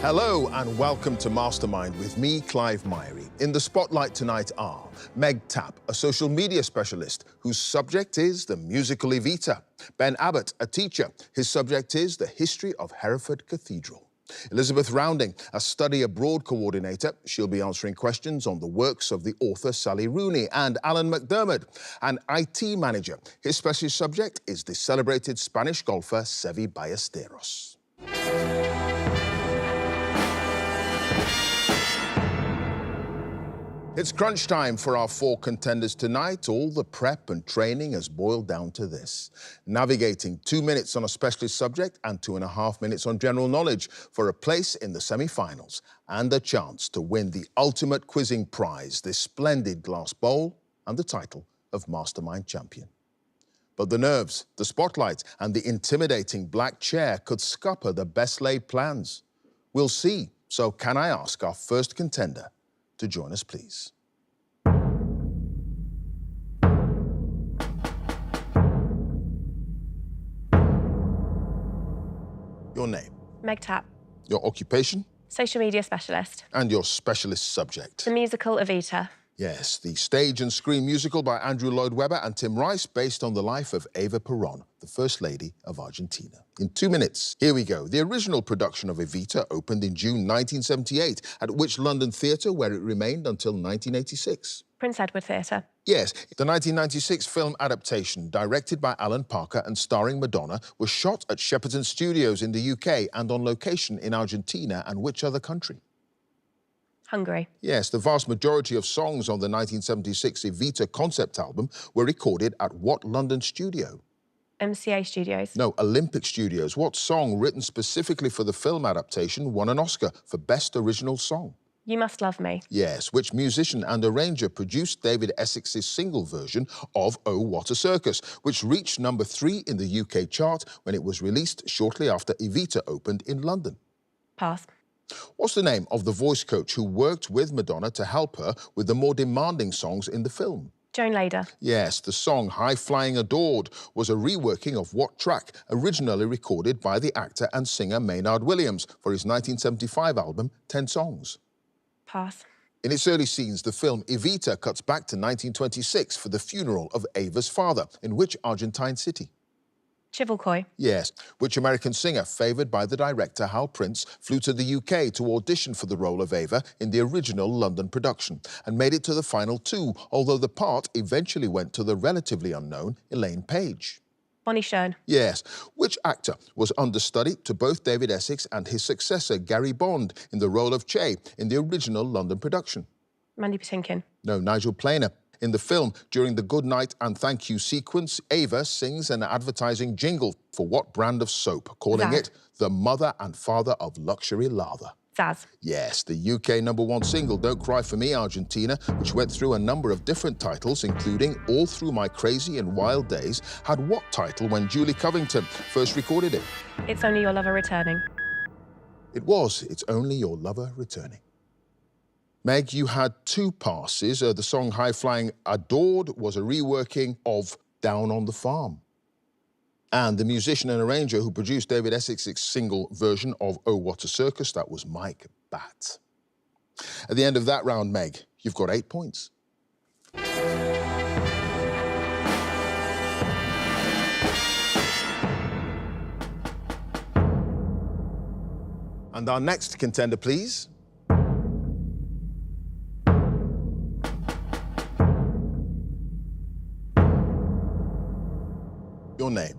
Hello and welcome to Mastermind with me, Clive Myrie. In the spotlight tonight are Meg Tapp, a social media specialist whose subject is the musical Evita. Ben Abbott, a teacher. His subject is the history of Hereford Cathedral. Elizabeth Rounding, a study abroad coordinator. She'll be answering questions on the works of the author Sally Rooney. And Alan McDermott, an IT manager. His specialist subject is the celebrated Spanish golfer Seve Ballesteros. It's crunch time for our 4 contenders tonight. All the prep and training has boiled down to this: navigating 2 minutes on a specialist subject and 2.5 minutes on general knowledge for a place in the semi-finals and a chance to win the ultimate quizzing prize, this splendid glass bowl and the title of Mastermind Champion. But the nerves, the spotlight and the intimidating black chair could scupper the best laid plans. We'll see. So can I ask our first contender to join us, please? Your name? Meg Tapp. Your occupation? Social media specialist. And your specialist subject? The musical Evita. Yes, the stage and screen musical by Andrew Lloyd Webber and Tim Rice, based on the life of Eva Perón, the First Lady of Argentina. In 2 minutes, here we go. The original production of Evita opened in June 1978, at which London theatre, where it remained until 1986? Prince Edward Theatre. Yes, the 1996 film adaptation, directed by Alan Parker and starring Madonna, was shot at Shepperton Studios in the UK and on location in Argentina and which other country? Hungary. Yes, the vast majority of songs on the 1976 Evita concept album were recorded at what London studio? MCA Studios. No, Olympic Studios. What song written specifically for the film adaptation won an Oscar for Best Original Song? You Must Love Me. Yes, which musician and arranger produced David Essex's single version of Oh, What a Circus, which reached number 3 in the UK chart when it was released shortly after Evita opened in London? Pass. What's the name of the voice coach who worked with Madonna to help her with the more demanding songs in the film? Joan Lader. Yes, the song High Flying Adored was a reworking of what track originally recorded by the actor and singer Maynard Williams for his 1975 album 10 Songs? Pass. In its early scenes, the film Evita cuts back to 1926 for the funeral of Eva's father. In which Argentine city? Chivilcoy. Yes. Which American singer, favoured by the director Hal Prince, flew to the UK to audition for the role of Eva in the original London production and made it to the final 2, although the part eventually went to the relatively unknown Elaine Paige? Bonnie Shern. Yes. Which actor was understudy to both David Essex and his successor Gary Bond in the role of Che in the original London production? Mandy Patinkin. No, Nigel Planer. In the film, during the Good Night and Thank You sequence, Eva sings an advertising jingle for what brand of soap, calling Zaz. it the mother and father of luxury lather? Zaz. Yes, the UK #1 single, Don't Cry For Me, Argentina, which went through a number of different titles, including All Through My Crazy and Wild Days, had what title when Julie Covington first recorded it? It's Only Your Lover Returning. It was It's Only Your Lover Returning. Meg, you had 2 passes. The song High Flying Adored was a reworking of Down on the Farm. And the musician and arranger who produced David Essex's single version of Oh, What a Circus, that was Mike Batt. At the end of that round, Meg, you've got 8 points. And our next contender, please. Your name?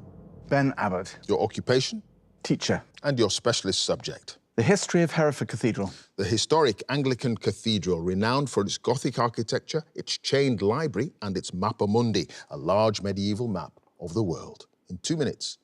Ben Abbott. Your occupation? Teacher. And your specialist subject? The history of Hereford Cathedral. The historic Anglican cathedral, renowned for its Gothic architecture, its chained library and its Mappa Mundi, a large medieval map of the world. In 2 minutes,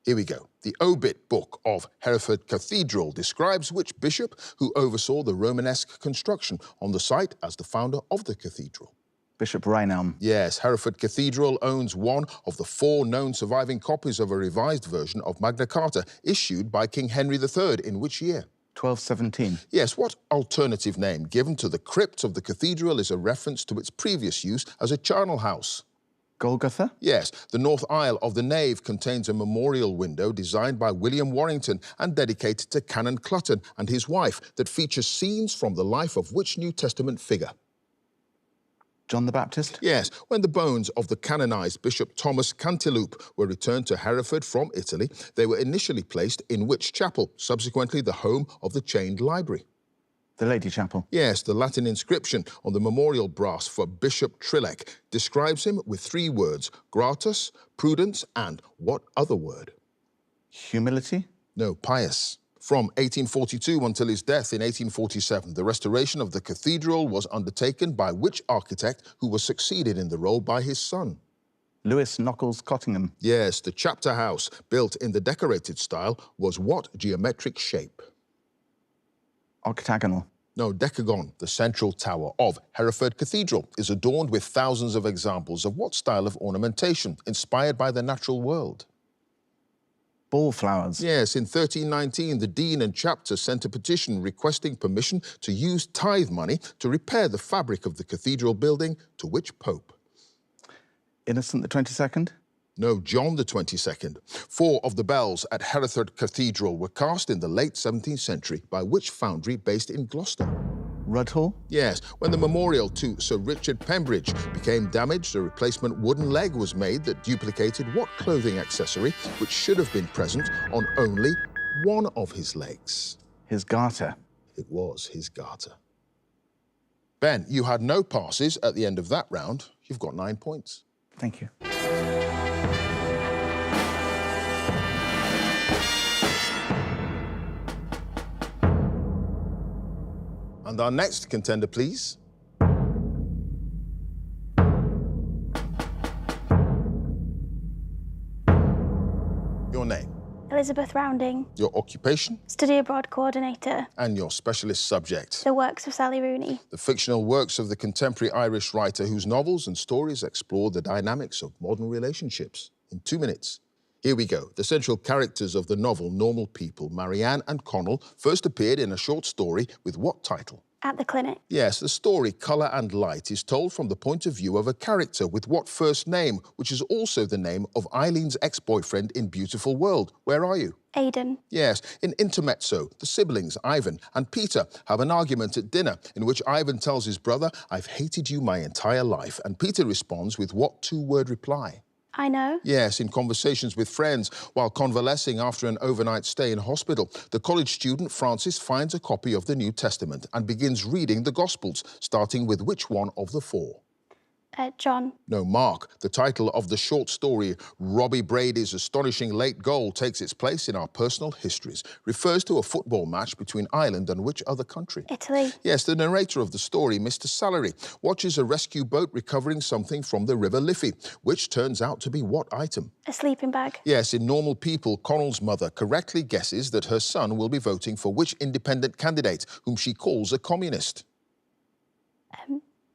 here we go. The obit book of Hereford Cathedral describes which bishop who oversaw the Romanesque construction on the site as the founder of the cathedral? Bishop Reinelm. Yes, Hereford Cathedral owns one of the 4 known surviving copies of a revised version of Magna Carta issued by King Henry III in which year? 1217. Yes, what alternative name given to the crypt of the cathedral is a reference to its previous use as a charnel house? Golgotha? Yes, the north aisle of the nave contains a memorial window designed by William Warrington and dedicated to Canon Clutton and his wife that features scenes from the life of which New Testament figure? John the Baptist? Yes, when the bones of the canonized Bishop Thomas Cantilupe were returned to Hereford from Italy, they were initially placed in which chapel, subsequently the home of the chained library? The Lady Chapel? Yes, the Latin inscription on the memorial brass for Bishop Trilek describes him with 3 words: gratus, prudence, and what other word? Humility? No, pious. From 1842 until his death in 1847, the restoration of the cathedral was undertaken by which architect who was succeeded in the role by his son? Lewis Nockels Cottingham? Yes, the chapter house, built in the decorated style, was what geometric shape? Octagonal? No, decagon. The central tower of Hereford Cathedral is adorned with thousands of examples of what style of ornamentation, inspired by the natural world? Ball flowers? Yes, in 1319, the dean and chapter sent a petition requesting permission to use tithe money to repair the fabric of the cathedral building to which pope? Innocent the 22nd? No, John the 22nd. 4 of the bells at Hereford Cathedral were cast in the late 17th century by which foundry based in Gloucester? Rudhall? Yes, when the memorial to Sir Richard Pembridge became damaged, a replacement wooden leg was made that duplicated what clothing accessory which should have been present on only one of his legs? His garter? It was his garter. Ben, you had no passes at the end of that round. You've got 9 points. Thank you. And our next contender, please. Your name, Elizabeth Rounding, your occupation, Study Abroad Coordinator, and your specialist subject. The Works of Sally Rooney. The fictional works of the contemporary Irish writer whose novels and stories explore the dynamics of modern relationships. In 2 minutes. Here we go. The central characters of the novel Normal People, Marianne and Connell, first appeared in a short story with what title? At the Clinic. Yes, the story Colour and Light is told from the point of view of a character with what first name, which is also the name of Eileen's ex-boyfriend in Beautiful World. Where are you? Aidan. Yes, in Intermezzo, the siblings, Ivan and Peter, have an argument at dinner in which Ivan tells his brother, "I've hated you my entire life," and Peter responds with what 2-word reply? I know. Yes, in Conversations with Friends, while convalescing after an overnight stay in hospital, the college student Francis finds a copy of the New Testament and begins reading the Gospels, starting with which one of the 4? John. No, Mark. The title of the short story, Robbie Brady's astonishing late goal takes its place in our personal histories, refers to a football match between Ireland and which other country? Italy. Yes, the narrator of the story, Mr. Salary, watches a rescue boat recovering something from the River Liffey, which turns out to be what item? A sleeping bag. Yes, in Normal People, Connell's mother correctly guesses that her son will be voting for which independent candidate, whom she calls a communist?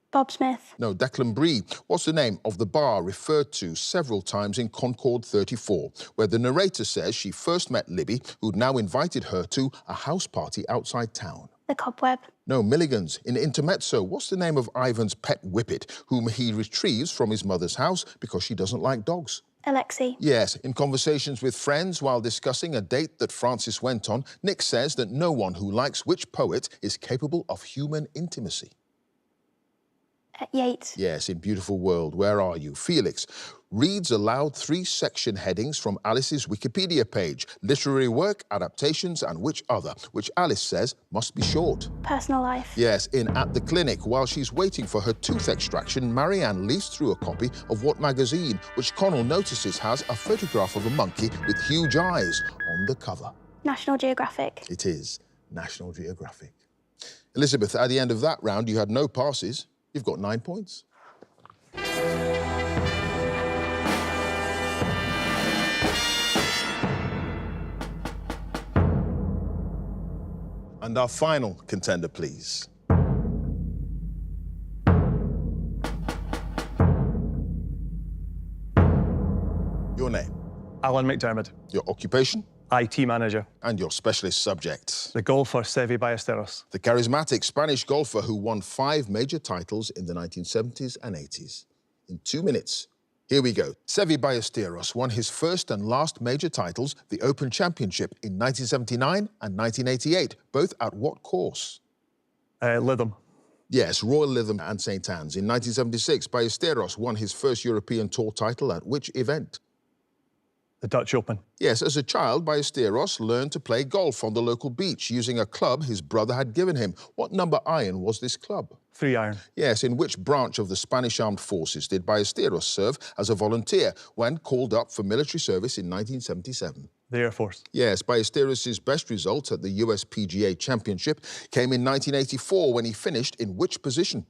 Bob Smith. No, Declan Bree. What's the name of the bar referred to several times in Concord 34, where the narrator says she first met Libby, who'd now invited her to a house party outside town? The Cobweb. No, Milligan's. In Intermezzo, what's the name of Ivan's pet whippet, whom he retrieves from his mother's house because she doesn't like dogs? Alexei. Yes, in Conversations with Friends, while discussing a date that Francis went on, Nick says that no one who likes which poet is capable of human intimacy? Yeats. Yes, in Beautiful World, Where Are You? Felix reads aloud 3 section headings from Alice's Wikipedia page: literary work, adaptations, and which other, which Alice says must be short. Personal life. Yes, in At the Clinic, while she's waiting for her tooth extraction, Marianne leafs through a copy of what magazine, which Connell notices has a photograph of a monkey with huge eyes on the cover? National Geographic. It is National Geographic. Elizabeth, at the end of that round, you had no passes. You've got 9 points. And our final contender, please. Your name, Alan McDermott, your occupation, IT manager, and your specialist subject. the golfer Seve Ballesteros, The charismatic Spanish golfer who won 5 major titles in the 1970s and 80s. In 2 minutes, Here we go. Seve Ballesteros won his first and last major titles, the Open Championship, in 1979 and 1988, both at what course? Lytham. Yes, Royal Lytham and St Anne's. In 1976, Ballesteros won his first European Tour title at which event? The Dutch Open. Yes, as a child, Ballesteros learned to play golf on the local beach using a club his brother had given him. What number iron was this club? 3-iron. Yes, in which branch of the Spanish Armed Forces did Ballesteros serve as a volunteer when called up for military service in 1977? The Air Force. Yes, Ballesteros' best result at the US PGA Championship came in 1984 when he finished in which position?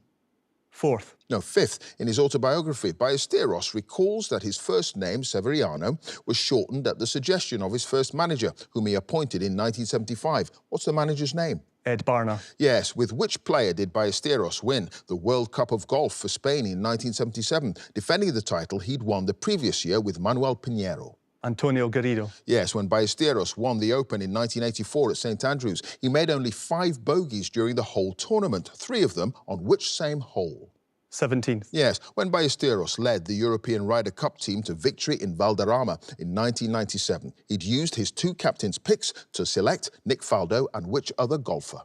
4th. No, 5th. In his autobiography, Ballesteros recalls that his first name, Severiano, was shortened at the suggestion of his first manager, whom he appointed in 1975. What's the manager's name? Ed Barner. Yes, with which player did Ballesteros win the World Cup of Golf for Spain in 1977, defending the title he'd won the previous year with Manuel Pinheiro? Antonio Garrido. Yes, when Ballesteros won the Open in 1984 at St Andrews, he made only 5 bogeys during the whole tournament, 3 of them on which same hole? 17th. Yes, when Ballesteros led the European Ryder Cup team to victory in Valderrama in 1997, he'd used his 2 captains' picks to select Nick Faldo and which other golfer?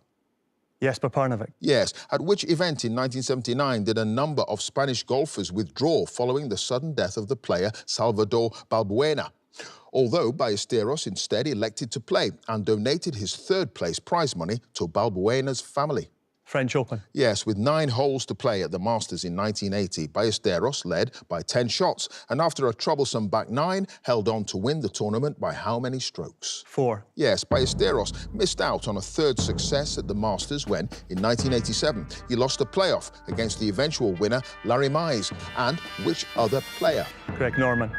Jesper Parnevik. Yes, at which event in 1979 did a number of Spanish golfers withdraw following the sudden death of the player Salvador Balbuena? Although Ballesteros instead elected to play and donated his 3rd place prize money to Balbuena's family. French Open. Yes, with 9 holes to play at the Masters in 1980, Ballesteros led by 10 shots and after a troublesome back 9, held on to win the tournament by how many strokes? 4. Yes, Ballesteros missed out on a 3rd success at the Masters when, in 1987, he lost a playoff against the eventual winner, Larry Mize, and which other player? Greg Norman.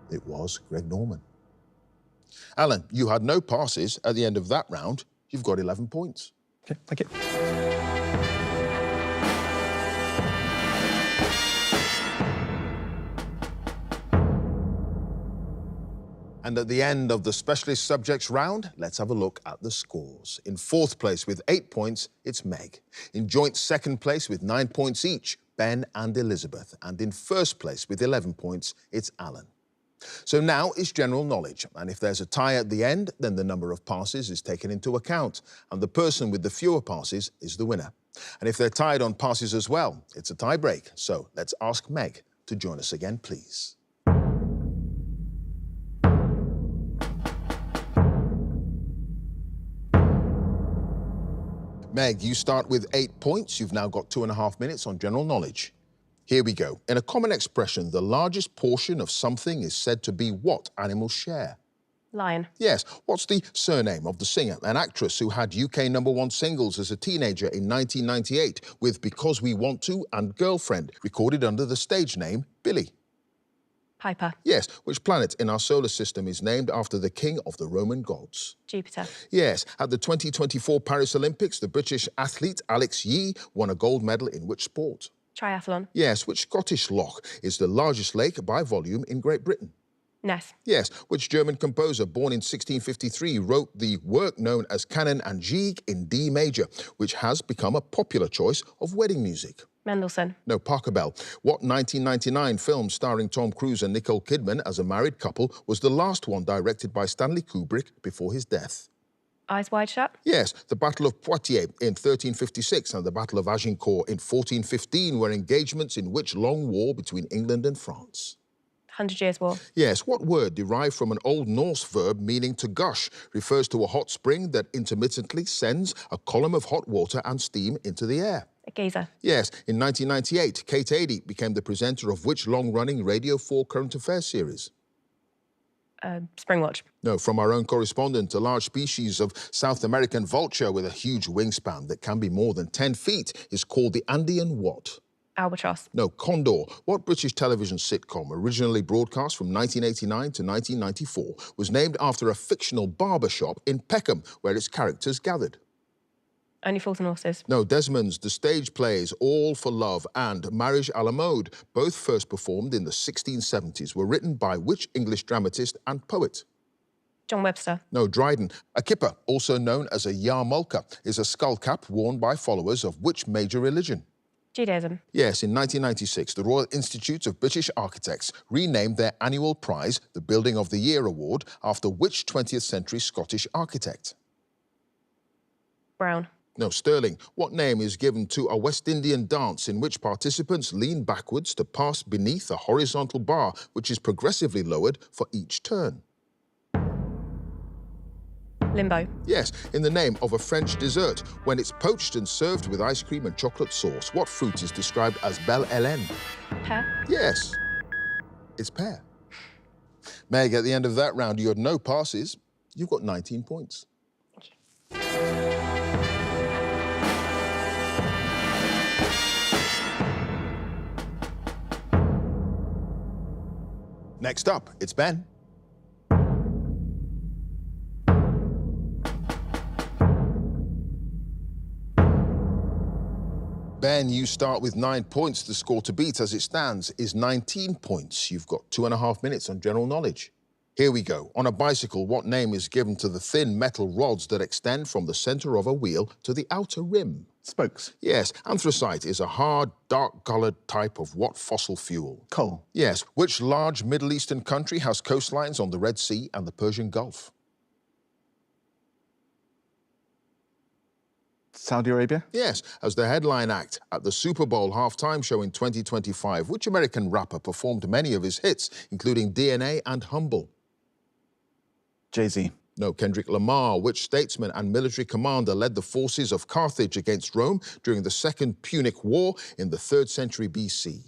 It was Greg Norman. Alan, you had no passes at the end of that round. You've got 11 points. Okay, thank you. And at the end of the specialist subjects round, let's have a look at the scores. In 4th place with 8 points, it's Meg. In joint 2nd place with 9 points each, Ben and Elizabeth. And in 1st place with 11 points, it's Alan. So now it's general knowledge, and if there's a tie at the end, then the number of passes is taken into account, and the person with the fewer passes is the winner. And if they're tied on passes as well, it's a tie break. So let's ask Meg to join us again, please. Meg, you start with 8 points. You've now got 2.5 minutes on general knowledge. Here we go. In a common expression, the largest portion of something is said to be what animals share? Lion. Yes. What's the surname of the singer and actress who had UK #1 singles as a teenager in 1998 with Because We Want To and Girlfriend, recorded under the stage name Billy? Piper. Yes. Which planet in our solar system is named after the king of the Roman gods? Jupiter. Yes. At the 2024 Paris Olympics, the British athlete Alex Yee won a gold medal in which sport? Triathlon. Yes. Which Scottish loch is the largest lake by volume in Great Britain? Ness. Yes. Which German composer, born in 1653, wrote the work known as Canon and Gigue in D major, which has become a popular choice of wedding music? Mendelssohn. No, Parker Bell. What 1999 film starring Tom Cruise and Nicole Kidman as a married couple was the last one directed by Stanley Kubrick before his death? Eyes Wide Shut. Yes, the Battle of Poitiers in 1356 and the Battle of Agincourt in 1415 were engagements in which long war between England and France? 100 Years' War. Yes, what word derived from an Old Norse verb meaning to gush refers to a hot spring that intermittently sends a column of hot water and steam into the air? A geyser. Yes, in 1998, Kate Adie became the presenter of which long-running Radio 4 current affairs series? Springwatch. No, from our own correspondent, a large species of South American vulture with a huge wingspan that can be more than 10 feet is called the Andean what? Albatross. No, condor. What British television sitcom, originally broadcast from 1989 to 1994, was named after a fictional barber shop in Peckham, where its characters gathered? Only Fools and Horses. No, Desmond's the stage plays All for Love and Marriage à la Mode, both first performed in the 1670s, were written by which English dramatist and poet? John Webster. No, Dryden. A kippa, also known as a yarmulke, is a skull cap worn by followers of which major religion? Judaism. Yes, in 1996, the Royal Institute of British Architects renamed their annual prize the Building of the Year Award after which 20th century Scottish architect? Brown. No, Sterling. What name is given to a West Indian dance in which participants lean backwards to pass beneath a horizontal bar which is progressively lowered for each turn? Limbo. Yes, in the name of a French dessert. When it's poached and served with ice cream and chocolate sauce, what fruit is described as Belle Hélène? Pear. Yes, it's pear. Meg, at the end of that round, you had no passes. You've got 19 points. Next up, it's Ben. Ben, you start with 9 points. The score to beat as it stands is 19 points. You've got 2.5 minutes on general knowledge. Here we go. On a bicycle, what name is given to the thin metal rods that extend from the centre of a wheel to the outer rim? Spokes. Yes, anthracite is a hard, dark-coloured type of what fossil fuel? Coal. Yes, which large Middle Eastern country has coastlines on the Red Sea and the Persian Gulf? Saudi Arabia. Yes, as the headline act at the Super Bowl halftime show in 2025, which American rapper performed many of his hits, including DNA and Humble? Jay-Z. No, Kendrick Lamar. Which statesman and military commander led the forces of Carthage against Rome during the Second Punic War in the 3rd century BC?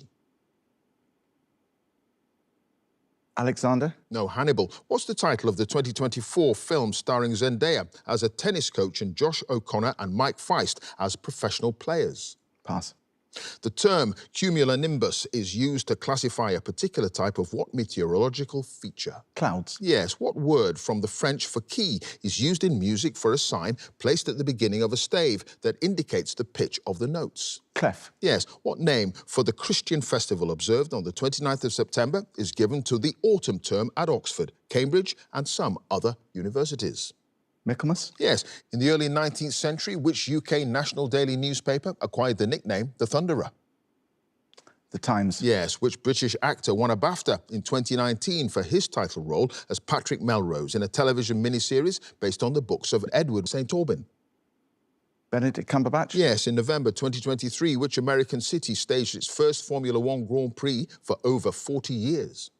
Alexander. No, Hannibal. What's the title of the 2024 film starring Zendaya as a tennis coach and Josh O'Connor and Mike Feist as professional players? Pass. The term cumulonimbus is used to classify a particular type of what meteorological feature? Clouds. Yes, what word from the French for key is used in music for a sign placed at the beginning of a stave that indicates the pitch of the notes? Clef. Yes, what name for the Christian festival observed on the 29th of September is given to the autumn term at Oxford, Cambridge and some other universities? Michaelmas. Yes, in the early 19th century, which UK national daily newspaper acquired the nickname The Thunderer? The Times. Yes, which British actor won a BAFTA in 2019 for his title role as Patrick Melrose in a television miniseries based on the books of Edward St. Aubyn? Benedict Cumberbatch. Yes, in November 2023, which American city staged its first Formula One Grand Prix for over 40 years?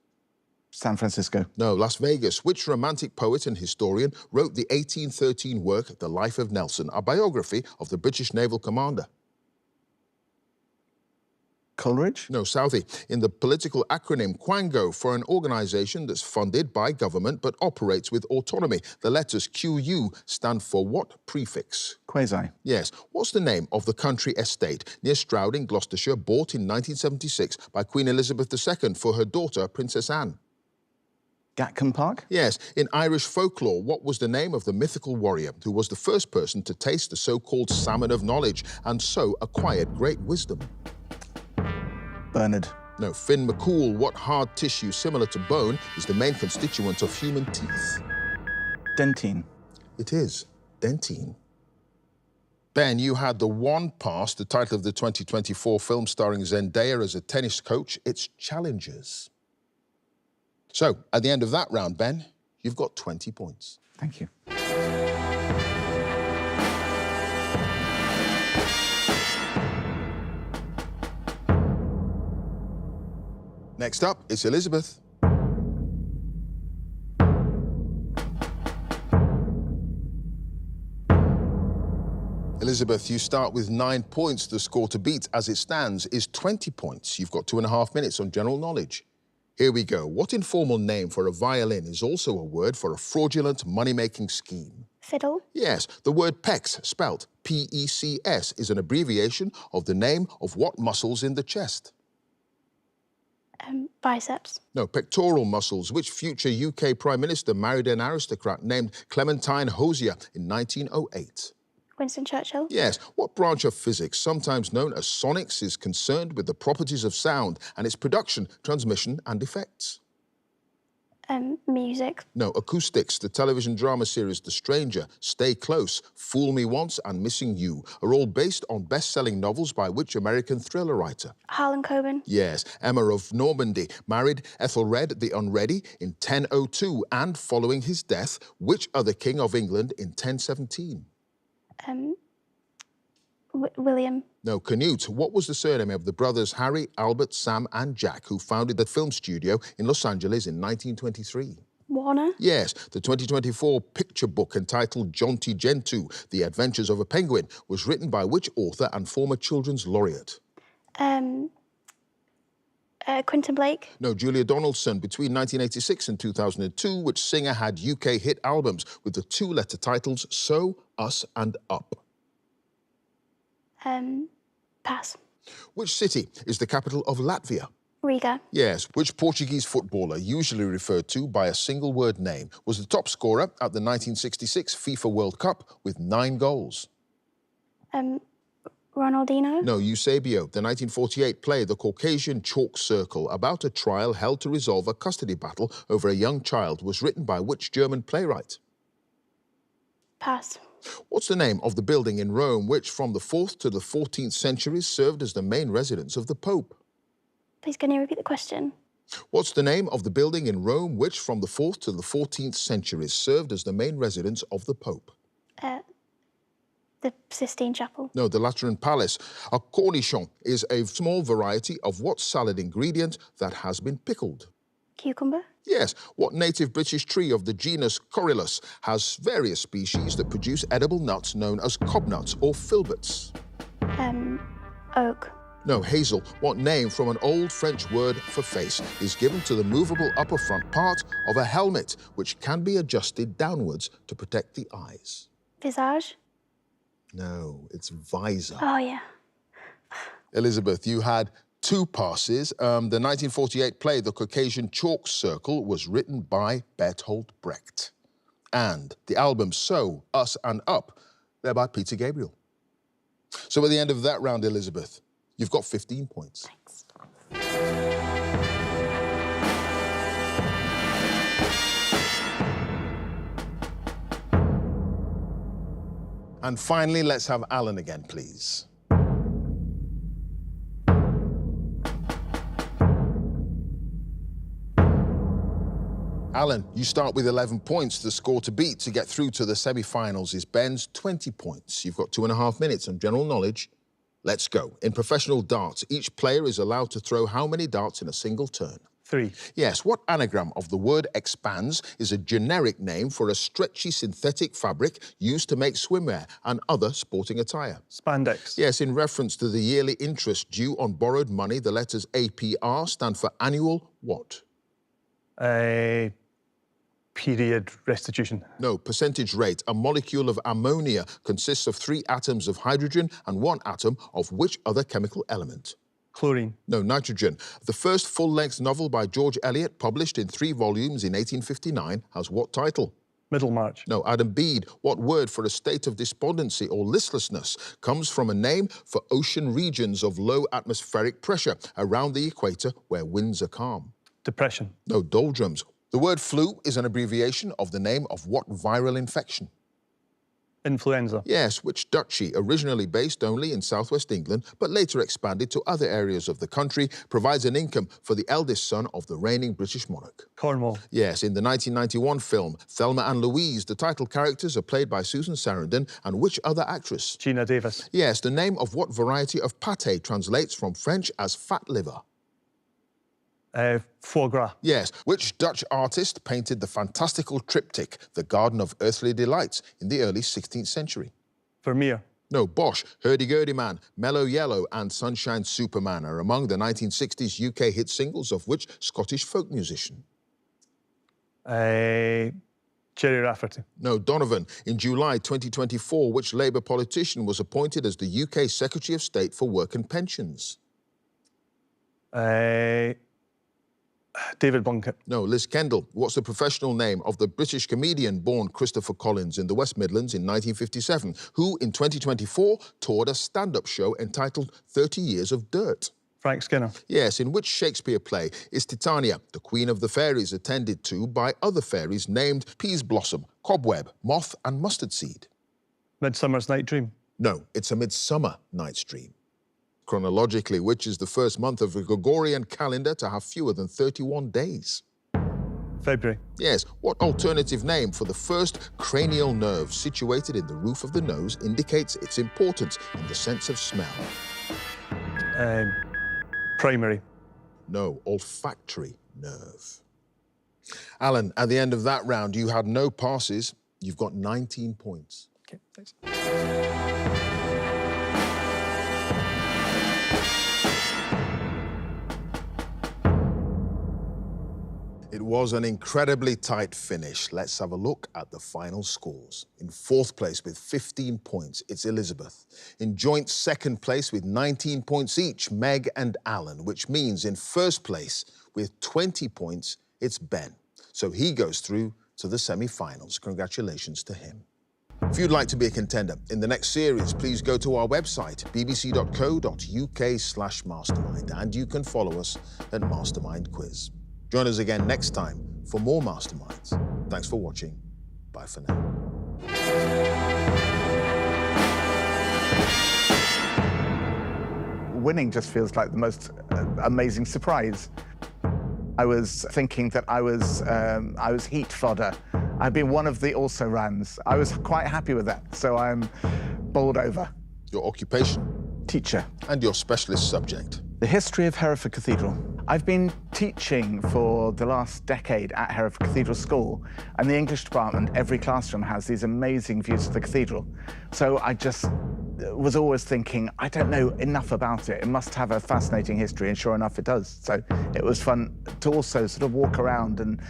San Francisco. No, Las Vegas. Which romantic poet and historian wrote the 1813 work The Life of Nelson, a biography of the British naval commander? Coleridge. No, Southey. In the political acronym Quango, for an organisation that's funded by government but operates with autonomy, the letters QU stand for what prefix? Quasi. Yes. What's the name of the country estate near Stroud in Gloucestershire, bought in 1976 by Queen Elizabeth II for her daughter, Princess Anne? Gatcombe Park. Yes. In Irish folklore, what was the name of the mythical warrior who was the first person to taste the so-called salmon of knowledge and so acquired great wisdom? Bernard. No, Finn McCool. What hard tissue similar to bone is the main constituent of human teeth? Dentine. It is dentine. Ben, you had the one pass, the title of the 2024 film starring Zendaya as a tennis coach. It's Challengers. So, at the end of that round, Ben, you've got 20 points. Thank you. Next up, it's Elizabeth. Elizabeth, you start with 9 points. The score to beat, as it stands, is 20 points. You've got 2.5 minutes on general knowledge. Here we go. What informal name for a violin is also a word for a fraudulent money-making scheme? Fiddle. Yes, the word PECS, spelt P-E-C-S, is an abbreviation of the name of what muscles in the chest? Biceps. No, pectoral muscles. Which future UK Prime Minister married an aristocrat named Clementine Hosier in 1908? Winston Churchill. Yes. What branch of physics, sometimes known as sonics, is concerned with the properties of sound and its production, transmission and effects? Music. No, acoustics. The television drama series The Stranger, Stay Close, Fool Me Once and Missing You are all based on best-selling novels by which American thriller writer? Harlan Coben. Yes, Emma of Normandy married Ethelred the Unready in 1002 and, following his death, which other king of England in 1017? William. No, Canute. What was the surname of the brothers Harry, Albert, Sam and Jack who founded the film studio in Los Angeles in 1923? Warner. Yes, the 2024 picture book entitled Jonty Gentoo, The Adventures of a Penguin, was written by which author and former children's laureate? Quentin Blake. No, Julia Donaldson. Between 1986 and 2002, which singer had UK hit albums with the two-letter titles So, Us and Up? Pass. Which city is the capital of Latvia? Riga. Yes. Which Portuguese footballer, usually referred to by a single word name, was the top scorer at the 1966 FIFA World Cup with 9 goals? Ronaldinho. No, Eusebio. The 1948 play The Caucasian Chalk Circle, about a trial held to resolve a custody battle over a young child, was written by which German playwright? Pass. What's the name of the building in Rome which, from the 4th to the 14th centuries, served as the main residence of the Pope? Please, can you repeat the question? What's the name of the building in Rome which, from the 4th to the 14th centuries, served as the main residence of the Pope? The Sistine Chapel. No, the Lateran Palace. A cornichon is a small variety of what salad ingredient that has been pickled? Cucumber. Yes. What native British tree of the genus Corylus has various species that produce edible nuts known as cobnuts or filberts? Oak. No, hazel. What name from an old French word for face is given to the movable upper front part of a helmet, which can be adjusted downwards to protect the eyes? Visage. No, it's visor. Oh, yeah. Elizabeth, you had 2 passes. The 1948 play The Caucasian Chalk Circle was written by Bertolt Brecht. And the album So, Us and Up, they're by Peter Gabriel. So at the end of that round, Elizabeth, you've got 15 points. Thanks. And finally, let's have Alan again, please. Alan, you start with 11 points. The score to beat to get through to the semi-finals is Ben's 20 points. You've got 2.5 minutes on general knowledge. Let's go. In professional darts, each player is allowed to throw how many darts in a single turn? 3. Yes. What anagram of the word expands is a generic name for a stretchy synthetic fabric used to make swimwear and other sporting attire? Spandex. Yes. In reference to the yearly interest due on borrowed money, the letters APR stand for annual what? Period restitution. No, percentage rate. A molecule of ammonia consists of 3 atoms of hydrogen and 1 atom of which other chemical element? Chlorine. No, nitrogen. The first full-length novel by George Eliot, published in 3 volumes in 1859, has what title? Middlemarch. No, Adam Bede. What word for a state of despondency or listlessness comes from a name for ocean regions of low atmospheric pressure around the equator where winds are calm? Depression. No, doldrums. The word flu is an abbreviation of the name of what viral infection? Influenza. Yes, which duchy, originally based only in southwest England, but later expanded to other areas of the country, provides an income for the eldest son of the reigning British monarch? Cornwall. Yes, in the 1991 film Thelma and Louise, the title characters are played by Susan Sarandon and which other actress? Gina Davis. Yes, the name of what variety of pâté translates from French as fat liver? Foie gras. Yes. Which Dutch artist painted the fantastical triptych, The Garden of Earthly Delights, in the early 16th century? Vermeer. No, Bosch, Hurdy-Gurdy Man, Mellow Yellow and Sunshine Superman are among the 1960s UK hit singles of which Scottish folk musician? Jerry Rafferty. No, Donovan. In July 2024, which Labour politician was appointed as the UK Secretary of State for Work and Pensions? David Blunkett. No, Liz Kendall. What's the professional name of the British comedian born Christopher Collins in the West Midlands in 1957, who in 2024 toured a stand-up show entitled 30 Years of Dirt? Frank Skinner. Yes, in which Shakespeare play is Titania, the queen of the fairies, attended to by other fairies named Peas Blossom, Cobweb, Moth and Mustard Seed? Midsummer's Night Dream. No, it's A Midsummer Night's Dream. Chronologically, which is the first month of the Gregorian calendar to have fewer than 31 days? February. Yes, what alternative name for the first cranial nerve situated in the roof of the nose indicates its importance in the sense of smell? Primary. No, olfactory nerve. Alan, at the end of that round, you had no passes. You've got 19 points. Okay, thanks. It was an incredibly tight finish. Let's have a look at the final scores. In fourth place with 15 points, it's Elizabeth. In joint second place with 19 points each, Meg and Alan, which means in first place with 20 points, it's Ben. So he goes through to the semi-finals. Congratulations to him. If you'd like to be a contender in the next series, please go to our website, bbc.co.uk/mastermind, and you can follow us at Mastermind Quiz. Join us again next time for more Masterminds. Thanks for watching. Bye for now. Winning just feels like the most amazing surprise. I was thinking that I was heat fodder. I'd been one of the also-rans. I was quite happy with that, so I'm bowled over. Your occupation Teacher. and your specialist subject. The history of Hereford Cathedral. I've been teaching for the last decade at Hereford Cathedral School, and the English department, every classroom has these amazing views of the cathedral. So I just was always thinking, I don't know enough about it. It must have a fascinating history, and sure enough, it does. So it was fun to also sort of walk around and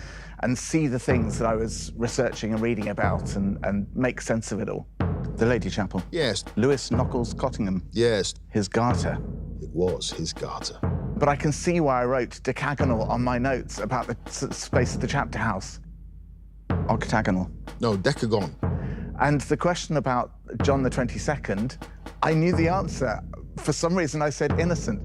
see the things that I was researching and reading about and make sense of it all. The Lady Chapel. Yes. Lewis Nockels Cottingham. Yes, His garter. it was his garter. But I can see why I wrote decagonal on my notes about the space of the chapter house. Octagonal. No, decagon. And the question about John the 22nd, I knew the answer. For some reason, I said innocent.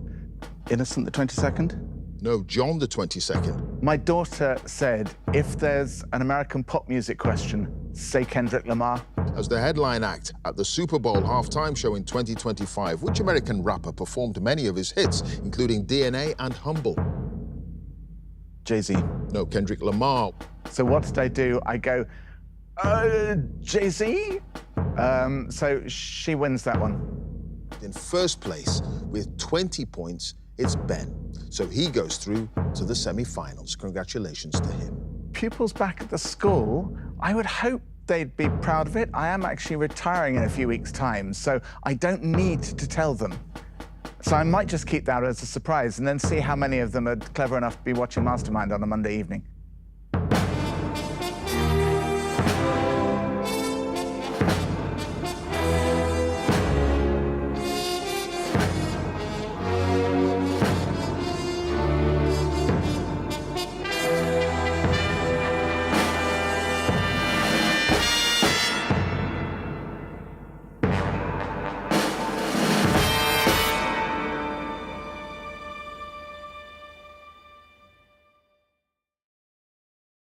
Innocent the 22nd? No, John the 22nd. My daughter said, if there's an American pop music question, say Kendrick Lamar. As the headline act at the Super Bowl halftime show in 2025, which American rapper performed many of his hits, including DNA and Humble? Jay-Z. No, Kendrick Lamar. So what did I do? I go, Jay-Z? So she wins that one. In first place with 20 points, it's Ben. So he goes through to the semi-finals. Congratulations to him. Pupils back at the school, I would hope they'd be proud of it. I am actually retiring in a few weeks' time, so I don't need to tell them. So I might just keep that as a surprise and then see how many of them are clever enough to be watching Mastermind on a Monday evening.